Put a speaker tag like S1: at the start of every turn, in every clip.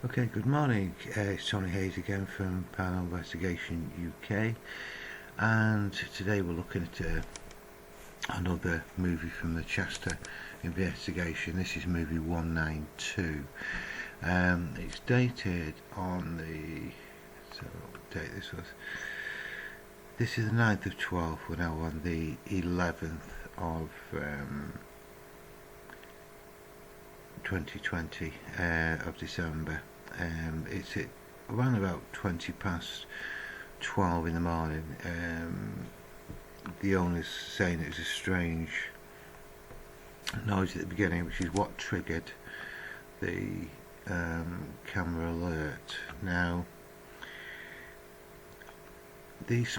S1: Okay, good morning. It's Tony Hayes again from Paranormal Investigation UK, and today we're looking at another movie from the Cheshire Investigation. This is movie 192. It's dated on the. So, what date this was? This is the 9th of 12th. We're now on the 11th of 2020 of December. It's at around about 20 past 12 in the morning. The owner's saying it was a strange noise at the beginning, which is what triggered the camera alert. Now, these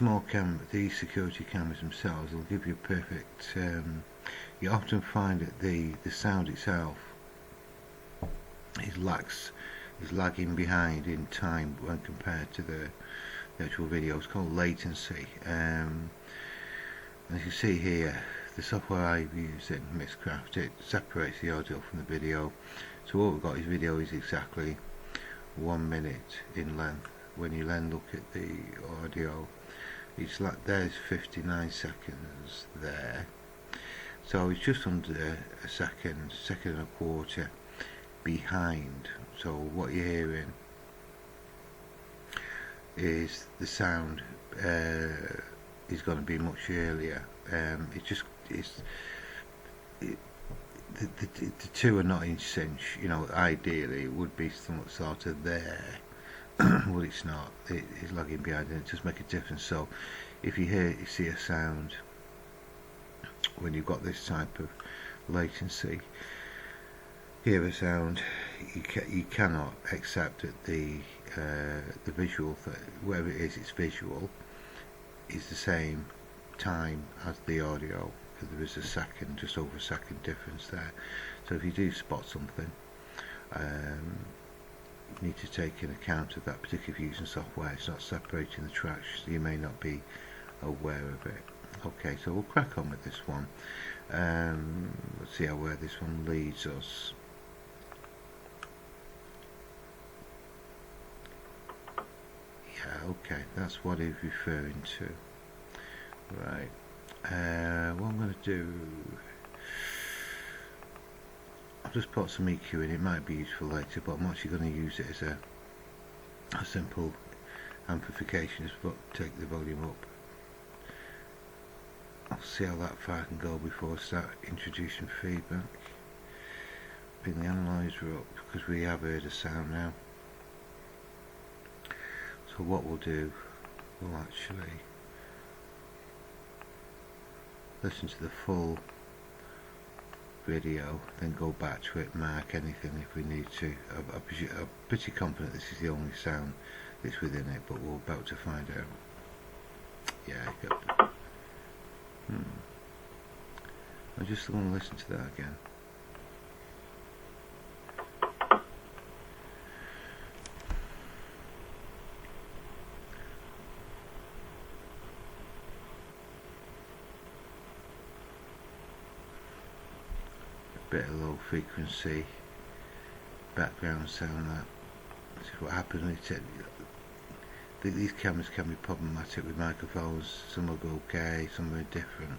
S1: these security cameras themselves will give you a perfect. You often find that the sound itself is lagging behind in time when compared to the actual video. It's called latency. As you see here, the software I've used in Mixcraft, it separates the audio from the video. So what we've got is video is exactly 1 minute in length. When you then look at the audio, it's like there's 59 seconds there. So it's just under a second and a quarter behind. So what you're hearing is the sound is going to be much earlier. The two are not in sync. You know, ideally it would be somewhat sort of there. Well, it's not. It is lagging behind, and it does make a difference. So if you see a sound when you've got this type of latency, hear a sound, you cannot accept that the visual, wherever it is, it's visual, is the same time as the audio, because there is just over a second difference there. So if you do spot something, you need to take in account of that, particularly if you're using software. It's not separating the tracks, so you may not be aware of it. Okay, so we'll crack on with this one. Let's see where this one leads us. Yeah, okay, that's what he's referring to. Right. What I'm going to do, I'll just put some EQ in. It might be useful later, but I'm actually going to use it as a simple amplification. Just take the volume up. I'll see how that far I can go before I start introducing feedback. Bring the analyzer up, because we have heard a sound now. So what we'll do, we'll actually listen to the full video, then go back to it, mark anything if we need to. I'm pretty confident this is the only sound that's within it, but we're about to find out. Yeah, I just want to listen to that again. Bit of low frequency background sound. That this is what happens when these cameras can be problematic with microphones. Some will go okay, some are different.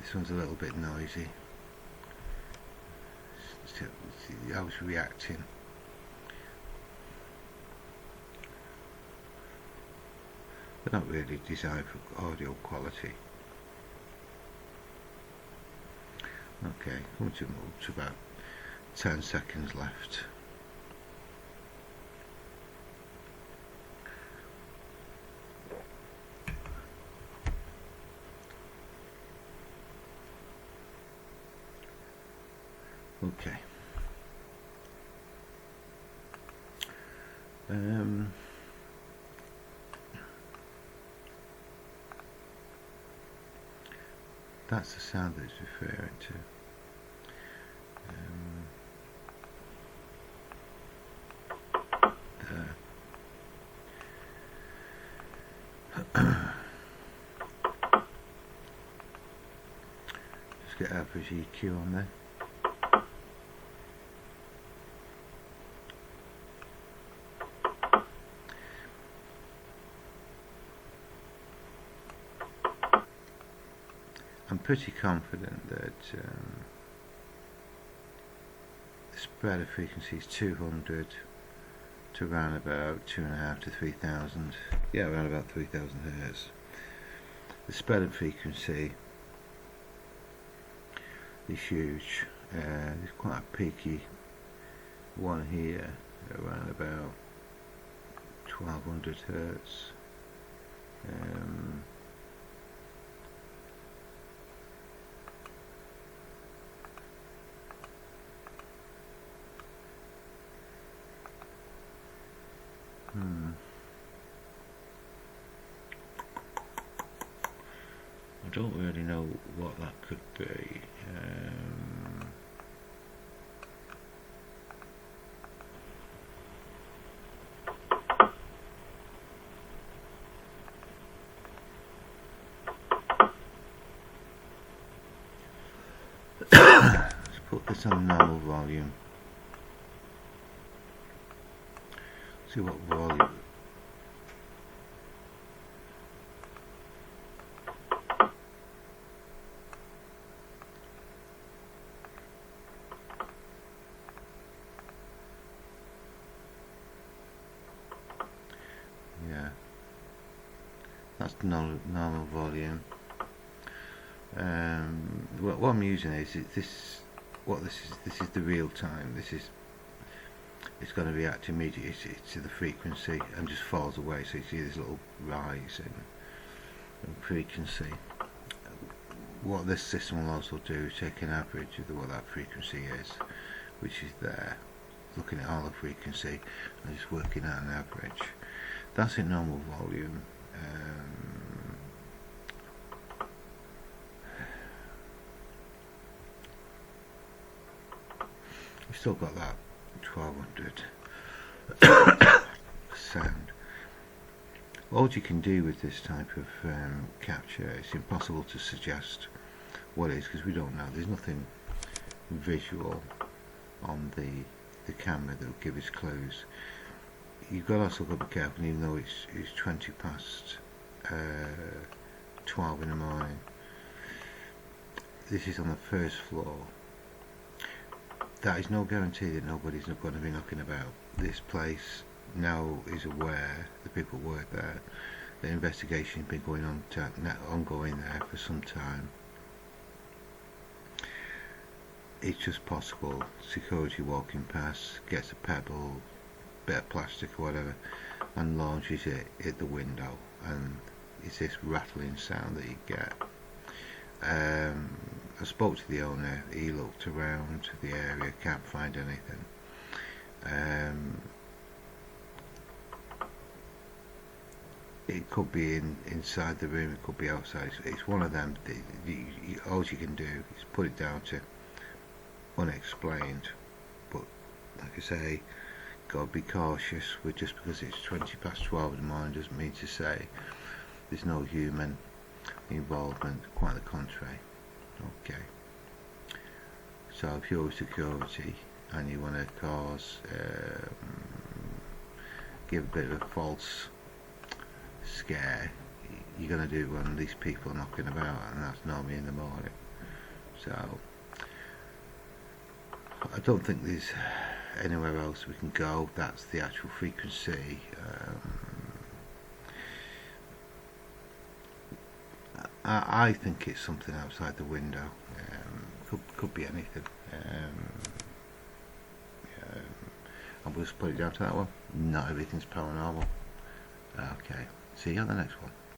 S1: This one's a little bit noisy. See how it's reacting. They're not really designed for audio quality. Okay, coming to about 10 seconds left. Okay. That's the sound that it's referring to. Just get average EQ on there. pretty confident that the spread of frequency is 200 to around about 2.5 to 3,000. Yeah, around about 3,000 hertz. The spread of frequency is huge. There's quite a peaky one here around about 1200 hertz. I don't really know what that could be. Let's put this on normal volume. See what volume. Yeah, that's normal volume. What I'm using is this. This is the real time. It's going to react immediately to the frequency and just falls away. So you see this little rise in frequency. What this system will also do is take an average of what that frequency is, which is there, looking at all the frequency and just working out an average. That's in normal volume. We've still got that 1200 sound. All you can do with this type of capture, it's impossible to suggest what it is because we don't know. There's nothing visual on the camera that will give us clues. You've got to also got to be careful, even though it's 20 past 12 in the morning. This is on the first floor. That is no guarantee that nobody's not going to be knocking about. This place now is aware, the people who work there, the investigation has been going on ongoing there for some time. It's just possible security walking past, gets a pebble, bit of plastic or whatever, and launches it at the window, and it's this rattling sound that you get. I spoke to the owner, he looked around the area, can't find anything. It could be inside the room, it could be outside. It's one of them. All you can do is put it down to unexplained. But like I say, gotta be cautious. Just because it's 20 past 12 in the morning doesn't mean to say there's no human involvement. Quite the contrary. Okay. So if you're security and you want to cause, give a bit of a false scare, you're going to do it when these people are knocking about, and that's normally in the morning. So I don't think there's anywhere else we can go. That's the actual frequency. I think it's something outside the window. Could be anything. I'll just put it down to that one. Not everything's paranormal. Okay, see you on the next one.